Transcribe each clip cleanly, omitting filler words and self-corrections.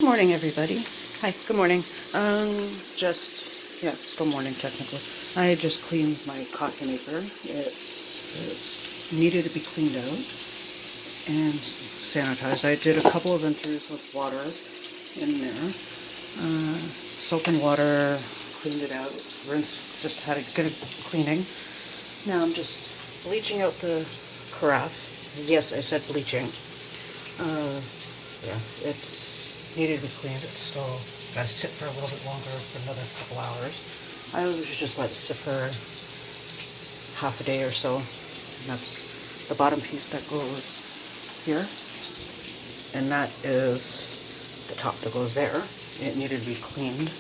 morning, everybody. Hi, good morning. Still morning technically. I just cleaned my coffee maker. It's needed to be cleaned out and sanitized. I did a couple of enters with water in there. Soap and water, cleaned it out, rinsed, just had a good cleaning. Now I'm just bleaching out the carafe. Yes, I said bleaching. Yeah, it's needed to be cleaned. It's still got to sit for a little bit longer, for another couple hours. I usually just let it sit for half a day or so. And that's the bottom piece that goes here. And that is the top that goes there. It needed to be cleaned.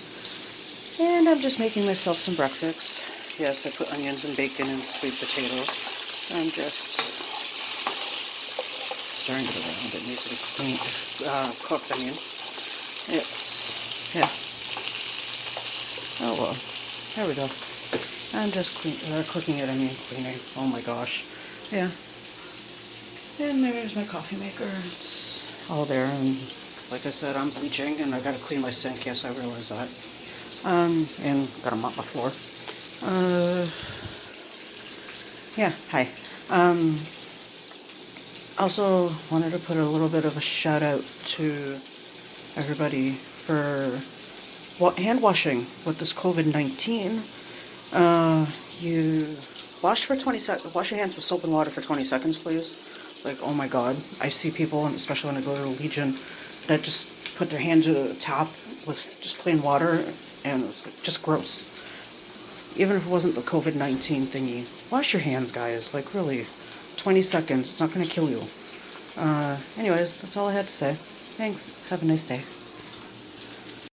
And I'm just making myself some breakfast. Yes, I put onions and bacon and sweet potatoes. I'm just stirring it around. It needs to be cleaned, cooked, I mean. Yeah. Oh well, there we go. I'm just cooking it, cleaning. Oh my gosh. Yeah. And there's my coffee maker. It's all there, and like I said, I'm bleaching, and I gotta clean my sink. Yes, I realize that. And gotta mop my floor. Yeah, hi. Also wanted to put a little bit of a shout out to everybody for hand washing with this COVID-19. You wash for 20 seconds. Wash your hands with soap and water for 20 seconds, please. Like, oh my God, I see people, and especially when I go to the Legion, that just put their hand to the tap with just plain water, and it's like, just gross. Even if it wasn't the COVID-19 thingy, wash your hands, guys. Like, really, 20 seconds. It's not going to kill you. Anyways, that's all I had to say. Thanks. Have a nice day.